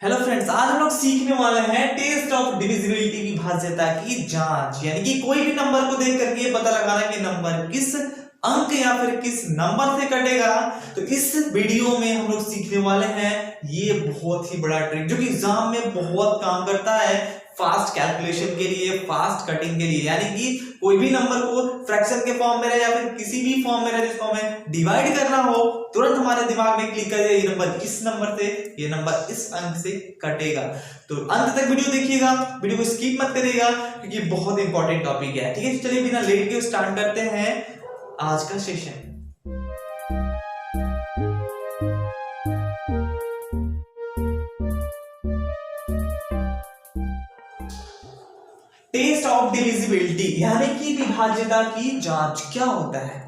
Hello friends, आज हम लोग सीखने वाले हैं टेस्ट ऑफ डिविजिबिलिटी की भाज्यता की जांच। यानी कि कोई भी नंबर को देख करके पता लगाना कि नंबर किस अंक या फिर किस नंबर से कटेगा। तो इस वीडियो में हम लोग सीखने वाले हैं ये बहुत ही बड़ा ट्रिक जो कि एग्जाम में बहुत काम करता है, फास्ट कैलकुलेशन के लिए, फास्ट कटिंग के लिए। यानी कि कोई भी नंबर को फ्रैक्शन के फॉर्म में रहे या फिर किसी भी फॉर्म में रहे जिसको हमें डिवाइड करना हो, तुरंत हमारे दिमाग में क्लिक कर जाए ये नंबर इस नंबर से, ये नंबर इस अंक से कटेगा। तो अंत तक वीडियो देखिएगा, वीडियो को स्किप मत करिएगा क्योंकि बहुत इंपॉर्टेंट टॉपिक है। ठीक है, चलिए बिना लेट के स्टार्ट करते हैं आज का सेशन। टेस्ट ऑफ डिविजिबिलिटी यानी कि विभाज्यता की जांच क्या होता है।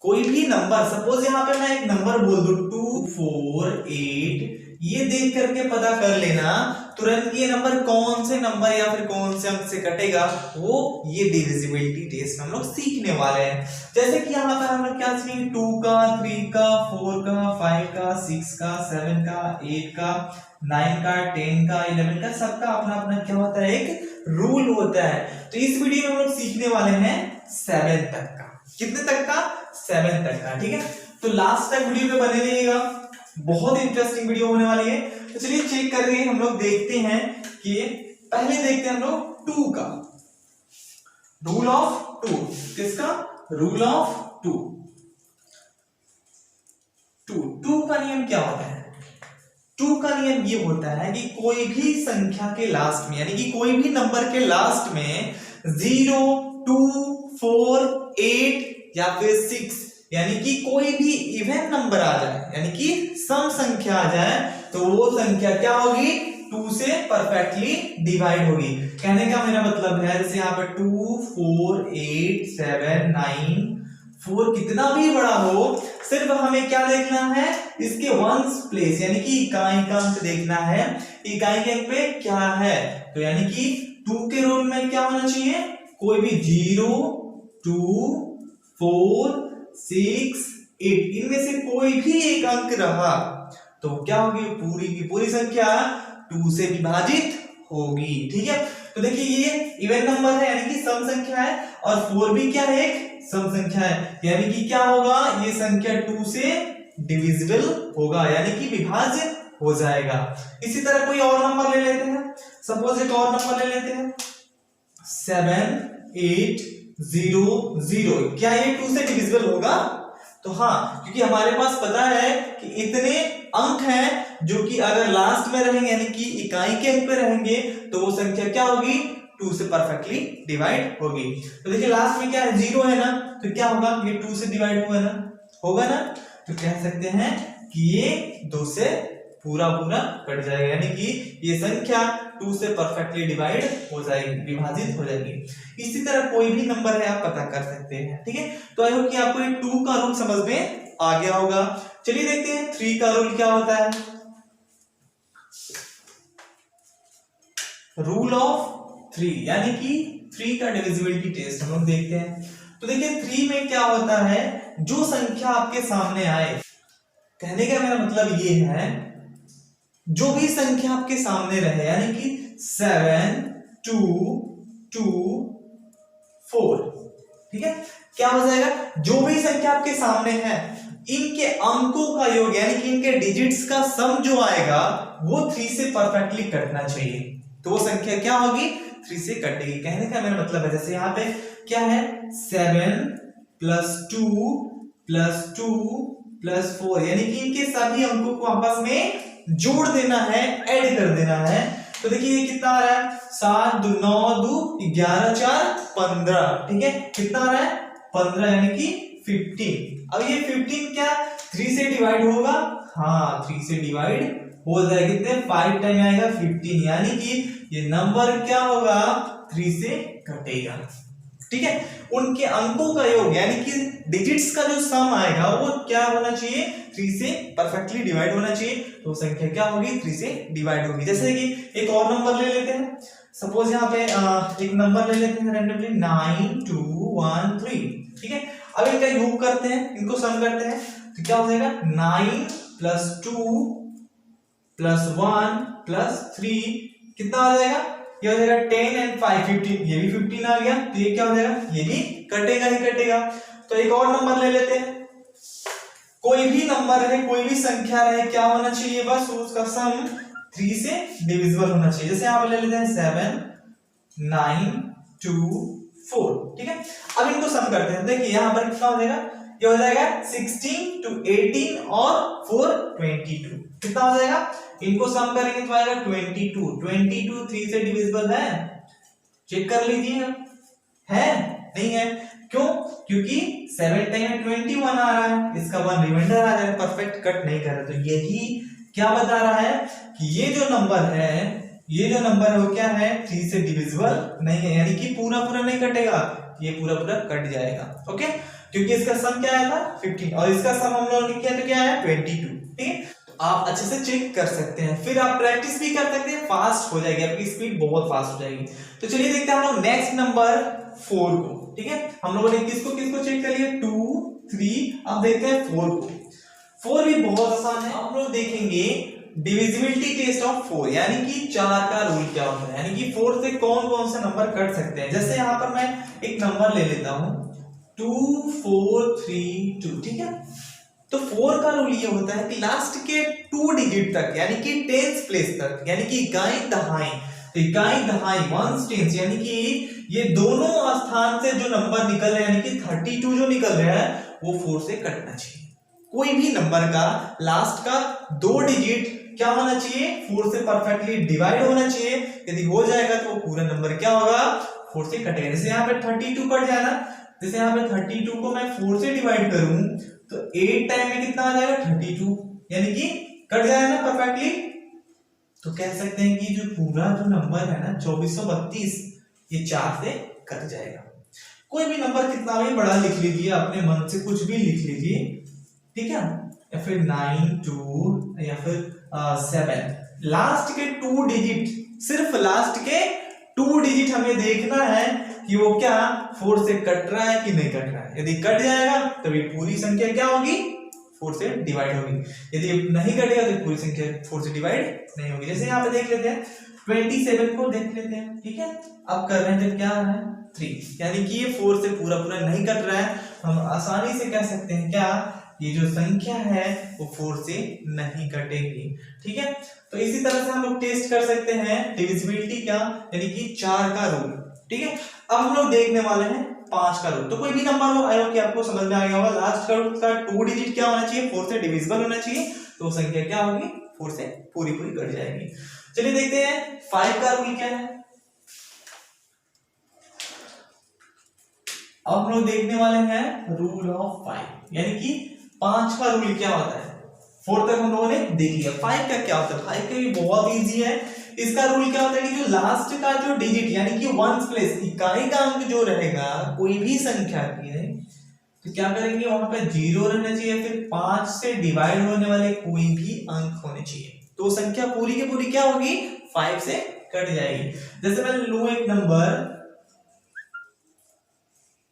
कोई भी नंबर, सपोज यहाँ पे मैं एक नंबर बोल दूं 2 4 8, ये देख करके पता कर लेना तुरंत ये नंबर कौन से नंबर या फिर कौन से अंक से कटेगा, वो ये डिविजिबिलिटी टेस्ट हम लोग सीखने वाले हैं। जैसे कि यहाँ पर हम लोग क्या सीखेंगे, 2 का, 3 का, 4 का, 5 का, 6 का, 7 का, 8 का, 9 का, 10 का, 11 का, सबका अपना अपना क्या होता है, एक रूल होता है। तो इस वीडियो में हम लोग सीखने वाले हैं 7 तक का। कितने तक का? 7 तक का। ठीक है, तो लास्ट तक वीडियो पे बने रहिएगा, बहुत इंटरेस्टिंग वीडियो होने वाली है। तो चलिए चेक करके हम लोग देखते हैं कि पहले देखते हैं हम लोग 2 का रूल ऑफ 2। किसका? Rule of 2। 2 का नियम क्या होता है? 2 का नियम ये होता है कि कोई भी संख्या के लास्ट में, यानी कि कोई भी नंबर के लास्ट में 0, 2, 4, 8 या फिर 6, यानी कि कोई भी इवन नंबर आ जाए, यानी कि सम संख्या आ जाए, तो वो संख्या क्या होगी? 2 से परफेक्टली डिवाइड होगी। कहने का मेरा मतलब है, जैसे यहाँ पर 2, 4, 8, 7, 9, 4 कितना भी बड़ा हो, सिर्फ हमें क्या देखना है, इसके वंस प्लेस यानी कि इकाई का अंक देखना है। इकाई के अंक पे क्या है, तो यानी कि 2 के रूल में क्या होना चाहिए, कोई भी 0, 2, 4, 6, 8 इनमें से कोई भी एक अंक रहा तो क्या होगी, पूरी की पूरी संख्या 2 से विभाजित होगी। ठीक है, तो देखिए ये इवन नंबर है यानी कि सम संख्या है, और 4 भी क्या है, एक सम संख्या है, यानी कि क्या होगा, ये संख्या 2 से डिविजिबल होगा, यानी कि विभाज्य हो जाएगा। इसी तरह कोई और नंबर ले लेते हैं, सपोज एक और नंबर ले लेते हैं 7, 8, 0, 0, क्या ये 2 से डिविजिबल होगा? तो हाँ, क्योंकि हमारे पास पता है कि इतने अंक हैं जो कि अगर लास्ट में रहेंगे यानी कि इकाई के अंक पे रहेंगे तो वो संख्या क्या होगी, 2 से परफेक्टली डिवाइड होगी। तो देखिए लास्ट में क्या है, 0 है ना, तो क्या होगा, ये 2 से डिवाइड हुआ ना, होगा ना, तो कह सकते हैं कि ये 2 से पूरा पूरा कट जाएगा, यानी कि ये संख्या 2 से परफेक्टली डिवाइड हो जाएगी, विभाजित हो जाएगी। इसी तरह कोई भी नंबर है आप पता कर सकते हैं। ठीक है, तो आई होप कि आपको ये 2 का रूल समझ में आ गया होगा। चलिए देखते हैं 3 का रूल क्या होता है। रूल ऑफ 3 यानी कि 3 का डिविजिबिलिटी टेस्ट हम लोग देखते हैं। तो देखिए 3 में क्या होता है, जो संख्या आपके सामने आए, कहने का मेरा मतलब ये है जो भी संख्या आपके सामने रहे, यानी कि 7, 2, 2, 4, ठीक है, क्या हो जाएगा, जो भी संख्या आपके सामने है इनके अंकों का योग यानी कि इनके डिजिट्स का सम जो आएगा वो 3 से परफेक्टली कटना चाहिए, तो वो संख्या क्या होगी, 3 से कटेगी। कहने का मेरा मतलब है, जैसे यहाँ पे क्या है, 7 + 2 + 2 + 4, यानी कि इनके सभी अंकों को आपस में जोड़ देना है, ऐड कर देना है। तो देखिए ये कितना आ रहा है, 7 2 9 2 11 4 15, ठीक है, कितना आ रहा है, 15, यानी कि 15। अब ये 15 क्या 3 से डिवाइड होगा, हाँ 3 से डिवाइड हो जाएगा, कितने 5 टाइम आएगा 15, यानी कि ये नंबर क्या होगा, 3 से कटेगा। ठीक है, उनके अंकों का योग यानी कि डिजिट्स का जो सम आएगा वो क्या होना चाहिए, 3 से परफेक्टली डिवाइड होना चाहिए, तो संख्या क्या होगी, 3 से डिवाइड होगी। जैसे कि एक और नंबर ले लेते हैं, सपोज यहाँ पे एक नंबर ले लेते हैं रैंडमली 9 2 1 3, ठीक है, अब इनका योग करते हैं, इनको सम करते हैं, तो क्या हो जाएगा, 9 + 2 प्लस 1 प्लस 3 कितना आ जाएगा? ये हो जाएगा 10 एंड 5 15, ये भी 15 आ गया, तो ये क्या हो जाएगा? ये भी कटेगा ही कटेगा। तो एक और नंबर ले लेते हैं, कोई भी नंबर है, कोई भी संख्या रहे, क्या होना चाहिए? बस उसका सम 3 से डिविजिबल होना चाहिए। जैसे यहाँ पे ले लेते हैं 7 9 2 4, ठीक है। अब इनको सम करते हैं, देखिए यहाँ पर कितना हो जाएगा? ये हो जाएगा 16 to 18 और 4 22, कितना हो जाएगा? इनको सम करेंगे तो आएगा 22। 22 3 से डिविजिबल है? चेक कर लीजिए, है नहीं है? क्यों? क्योंकि 7 टाइम 21 आ रहा है, इसका 1 रिमाइंडर आ जाएगा, परफेक्ट कट नहीं कर रहा। तो यही क्या बता रहा है कि ये जो नंबर है, ये जो नंबर है वो क्या है? 3 से डिविजिबल नहीं है, यानी कि पूरा पूरा नहीं कटेगा, ये पूरा पूरा कट जाएगा। ओके, क्योंकि इसका सम क्या आया था? 15 और इसका सम हम लोगों ने किया तो क्या आया? 22, ठीक है। आप अच्छे से चेक कर सकते हैं, फिर आप प्रैक्टिस भी कर सकते हैं, फास्ट हो जाएगी, आपकी स्पीड बहुत फास्ट हो जाएगी। तो चलिए देखते हैं हम लोग नेक्स्ट नंबर 4 को, ठीक है। हम लोगों ने किसको किसको चेक कर लिया? 2 3, अब देखते हैं 4 को। 4 भी बहुत आसान है। हम लोग देखेंगे डिविजिबिलिटी टेस्ट ऑफ 4, यानी कि 4 का रूल क्या होता है, यानी कि 4 से कौन कौन से नंबर कट सकते हैं। जैसे यहाँ पर मैं एक नंबर ले लेता हूं 2 4 3 2, ठीक है। तो 4 का रूल ये होता है कि लास्ट के 2 डिजिट तक, यानी कि 10th प्लेस तक, यानी कि इकाई दहाई, तो इकाई दहाई 1s 10s, यानी कि ये दोनों स्थान से जो नंबर निकल रहे हैं, यानी कि 32 जो निकल रहे हैं, वो 4 से कटना चाहिए। कोई भी नंबर का लास्ट का 2 डिजिट क्या होना चाहिए? 4 से परफेक्टली डिवाइड होना चाहिए। यदि हो जाएगा तो पूरा नंबर क्या होगा? 4 से कटेगा। जैसे यहाँ पे 32 कट जाए ना, जैसे यहाँ पे 32 को मैं 4 से डिवाइड करूं तो 8 टाइम में कितना आ जाएगा? 32, यानी कि कट जाएगा ना परफेक्टली। तो कह सकते हैं कि जो पूरा जो नंबर है ना 2432, ये 4 से कट जाएगा। कोई भी नंबर कितना भी बड़ा लिख लीजिए, अपने मन से कुछ भी लिख लीजिए, ठीक है, या फिर 9 2 या फिर 7, लास्ट के 2 डिजिट, सिर्फ लास्ट के 2 डिजिट हमें देखना है कि वो क्या 4 से कट रहा है कि नहीं कट रहा है। यदि कट जाएगा तभी पूरी संख्या क्या होगी? 4 से डिवाइड होगी। यदि नहीं कटेगा तो पूरी संख्या 4 से डिवाइड नहीं होगी। जैसे यहाँ पे देख लेते हैं 27 को देख लेते हैं, ठीक है। अब कर रहे हैं जब क्या आ रहा है 3, यानी कि ये 4 से पूरा पूरा नहीं कट रहा है। हम आसानी से कह सकते हैं क्या, ये जो संख्या है वो 4 से नहीं कटेगी, ठीक है। तो इसी तरह से हम लोग टेस्ट कर सकते हैं डिविजिबिलिटी का, यानी कि 4 का रूल, ठीक है। अब हम लोग देखने वाले हैं 5 का रूल। तो कोई भी नंबर हो, आई होप कि आपको समझ में आ गया होगा, लास्ट का 2 डिजिट क्या होना चाहिए? 4 से डिविजिबल होना चाहिए, तो संख्या क्या होगी? 4 से पूरी पूरी कट जाएगी। चलिए देखते हैं 5 का रूल क्या है। अब हम लोग देखने वाले हैं रूल ऑफ 5, यानी कि 5 का रूल क्या होता है। 4 तक हम लोगों ने देख लिया, 5 का क्या होता है? 5 का भी बहुत इजी है। इसका रूल क्या होता है कि जो लास्ट का जो डिजिट, यानी कि 1s प्लेस, इकाई का अंक जो रहेगा कोई भी संख्या की है, तो क्या करेंगे वहां पे 0 रहना चाहिए, फिर 5 से डिवाइड होने वाले कोई भी अंक होने चाहिए, तो संख्या पूरी की पूरी क्या होगी? 5 से कट जाएगी। जैसे मैं लूं एक नंबर,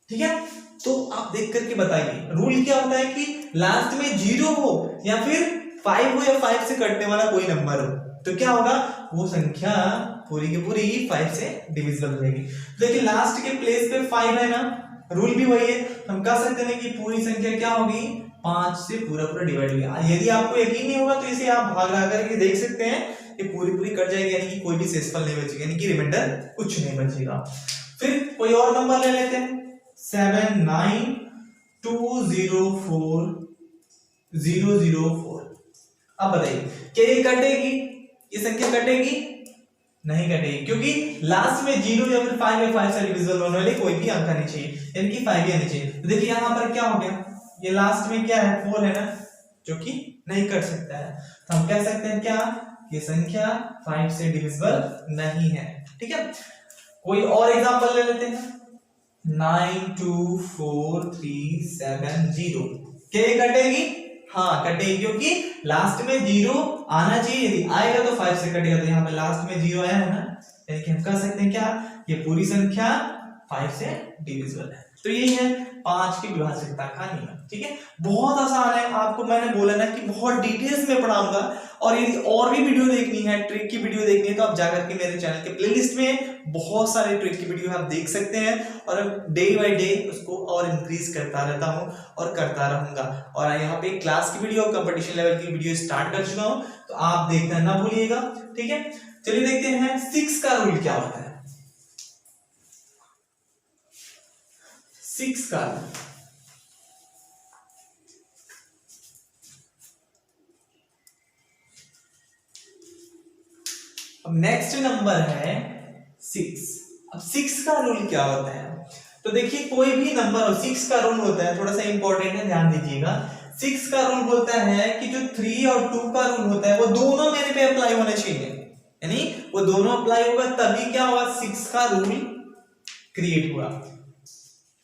ठीक है, तो आप देख करके बताइए रूल क्या होता है कि लास्ट में 0 हो या फिर 5 हो या 5 से कटने वाला कोई नंबर हो, तो क्या होगा? वो संख्या पूरी की पूरी 5 से डिविजिबल हो जाएगी। देखिए लास्ट के प्लेस पे 5 है ना, रूल भी वही है। हम कह सकते हैं कि पूरी संख्या क्या होगी? 5 से पूरा पूरा डिवाइड होगी। यदि आपको यकीन नहीं होगा तो इसे आप भाग लगा करके देख सकते हैं, ये पूरी पूरी कट जाएगी, यानी कि कोई भी शेषफल नहीं बचेगा, यानी कि रिमाइंडर कुछ नहीं बचेगा। फिर कोई और नंबर ले लेते हैं 7 9 2 0 4 0 0 4। अब बताइए क्या ये कटेगी? ये संख्या कटेगी? नहीं कटेगी, क्योंकि लास्ट में 0 या फिर 5 या 5 से डिविजिबल होने वाले कोई भी अंक आनी चाहिए, यानी कि 5 ही आनी चाहिए। तो देखिए यहाँ पर क्या हो गया, ये लास्ट में क्या है? 4 है ना, जो कि नहीं कट सकता है। तो हम कह सकते हैं क्या, ये संख्या 5 से डिविजिबल नहीं है, ठीक है। कोई और एग्जांपल ले लेते हैं 9 2 4 3 7 0। क्या ये कटेगी? हाँ कटेगी, क्योंकि लास्ट में 0 आना चाहिए, यदि आएगा तो 5 से कटेगा। तो यहाँ पे लास्ट में 0 आया है ना, यानी कि हम कह सकते हैं क्या, ये पूरी संख्या 5 से डिविजिबल है। तो यही है 5 की विभाजकता का नियम। ठीक है, बहुत आसान है। आपको मैंने बोला ना कि बहुत डिटेल्स में पढ़ाऊंगा, और यदि और भी वीडियो देखनी है, ट्रिक की वीडियो देखनी है, तो आप जाकर के मेरे चैनल के प्लेलिस्ट में बहुत सारे ट्रिक की वीडियो आप देख सकते हैं, और डे बाय डे उसको और इंक्रीज करता रहता हूं और करता रहूंगा। और यहाँ पे क्लास की वीडियो, कंपटीशन लेवल की वीडियो स्टार्ट कर चुका हूं, तो आप देखना ना भूलिएगा। ठीक है, चलिए देखते हैं 6 का रूल क्या होता है। 6 का अब नेक्स्ट नंबर है 6। अब 6 का रूल क्या होता है? तो देखिए, कोई भी नंबर 6 का रूल होता है, थोड़ा सा इंपॉर्टेंट है, ध्यान दीजिएगा। 6 का रूल बोलता है कि जो 3 और 2 का रूल होता है वो दोनों मेरे पे अप्लाई होने चाहिए, यानी वो दोनों अप्लाई होगा तभी क्या होगा, 6 का रूल क्रिएट हुआ।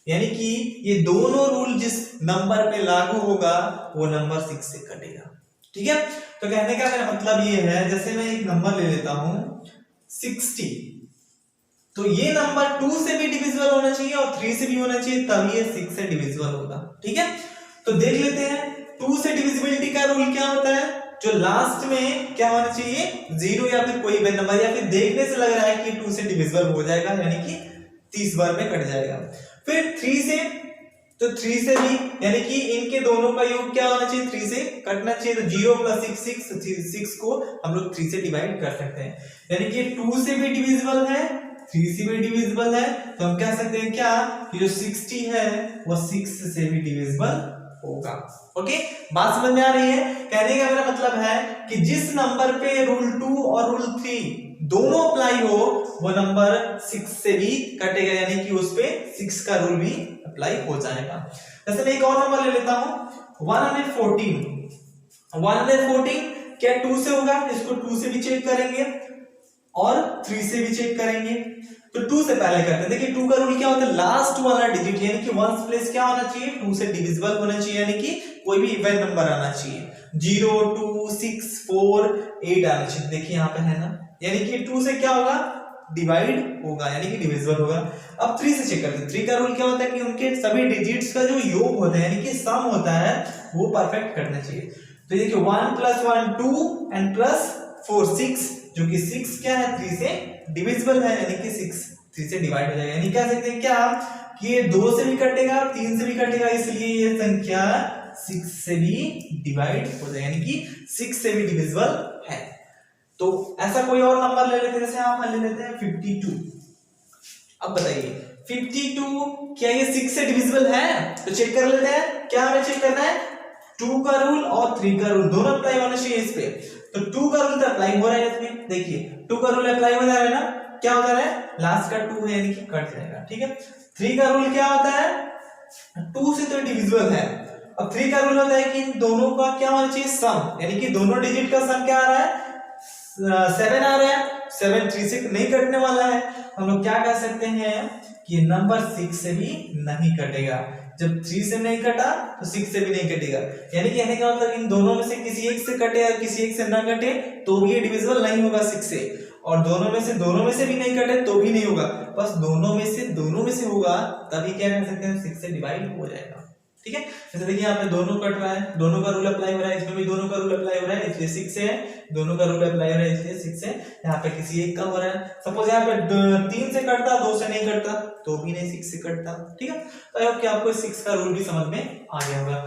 यानी कि ये दोनों रूल जिस नंबर पे लागू होगा वो नंबर 6 से कटेगा। ठीक है, तो कहने का मेरा मतलब ये है, जैसे मैं एक नंबर ले लेता हूं 60, तो ये नंबर 2 से भी डिविजिबल होना चाहिए और 3 से भी होना चाहिए, तभी ये 6 से डिविजिबल होगा। ठीक है, तो देख लेते हैं 2 से डिविजिबिलिटी का रूल क्या होता है। जो लास्ट में क्या होना चाहिए, 0 या फिर कोई भी नंबर, या फिर देखने से लग रहा है कि 2 से डिविजिबल हो जाएगा, यानी कि 30 बार में कट जाएगा। फिर 3 से, तो 3 से भी, यानी कि इनके दोनों का योग क्या होना चाहिए, 3 से कटना चाहिए, तो 0 + 6 6 को हम लोग 3 से डिवाइड कर सकते हैं, यानी कि 2 से भी डिविजिबल है, 3 से भी डिविजिबल है, तो हम कह सकते हैं क्या कि जो 60 है वो 6 से भी डिविजिबल होगा। ओके, बात समझ में आ रही है? कहने का मेरा मतलब है कि जिस नंबर पे रूल 2 और रूल 3 दोनों अप्लाई हो वो नंबर 6 से भी कटेगा, यानी कि उस पे 6 का रूल भी अप्लाई हो जाएगा। जैसे मैं एक और नंबर ले लेता हूं 114। 114 क्या 2 से होगा, इसको 2 से भी चेक करेंगे और 3 से भी चेक करेंगे। तो 2 से पहले करते हैं। देखिए 2 का रूल क्या होता है, लास्ट वाला डिजिट यानी कि 1s प्लेस क्या होना चाहिए, 2 से डिविजिबल होना चाहिए, यानी कि कोई भी इवन नंबर आना चाहिए। 0 2 6 4 8 आना चाहिए। देखिए यहाँ पे है ना, यानी कि 2 से क्या होगा, डिवाइड होगा, यानी कि डिविजिबल होगा। अब 3 से चेक करते हैं। 3 का रूल क्या होता है कि उनके सभी डिजिट्स का जो योग होता है, यानी कि सम होता है, वो परफेक्ट करना चाहिए। तो देखिए 1 + 1 2 एंड +4 6, जो कि 6 क्या है, 3 से डिविजिबल है, यानी कि 6 3 से डिवाइड हो जाएगा। यानी कह सकते हैं क्या कि ये 2 से भी कटेगा, 3 से भी कटेगा, इसलिए ये संख्या 6 से भी डिवाइड हो जाएगा, यानी कि 6 से भी डिविजिबल है। तो ऐसा कोई और नंबर ले लेते हैं, जैसे आप ले लेते हैं 52। अब बताइए 52 क्या ये 6 से डिविजिबल है? तो चेक कर लेते हैं। क्या हमें चेक करना है, 2 का रूल और 3 का रूल दोनों अप्लाई होना चाहिए इस पे। तो 2 का रूल तो अप्लाई हो रहा है इसमें, देखिए 2 का रूल अप्लाई हो जा रहा है ना, क्या होता है, लास्ट का 2 है, यानी कि कट जाएगा। ठीक है, 3 का रूल क्या होता है, 2 से तो डिविजिबल है। अब 3 का रूल होता है कि इन दोनों का क्या होना चाहिए, सम, यानी कि दोनों डिजिट का सम क्या आ रहा है, 7 आ रहा है। 7 3 से नहीं कटने वाला है, हम लोग क्या कह सकते हैं कि नंबर 6 से भी नहीं कटेगा। जब 3 से नहीं कटा तो 6 से भी नहीं कटेगा, यानी कहने का मतलब इन दोनों में से किसी एक से कटे या किसी एक से ना कटे तो भी ये डिविजिबल नहीं होगा 6 से, और दोनों में से भी नहीं कटे तो भी नहीं होगा, बस दोनों में से होगा, तभी क्या कह सकते हैं 6 से डिवाइड हो जाएगा। ठीक है, जैसे देखिए यहाँ पे दोनों कट रहा है, दोनों का रूल अप्लाई हो रहा है, इसमें भी दोनों का रूल अप्लाई हो रहा है, इसलिए 6 से है, दोनों का रूल अप्लाई हो रहा है, इसलिए 6 से। यहाँ पे किसी एक का हो रहा है, सपोज यहाँ पे 3 से कटता, 2 से नहीं कटता तो भी नहीं 6 से कटता। ठीक है, तो आई होप कि आपको 6 का रूल भी समझ में आ गया होगा।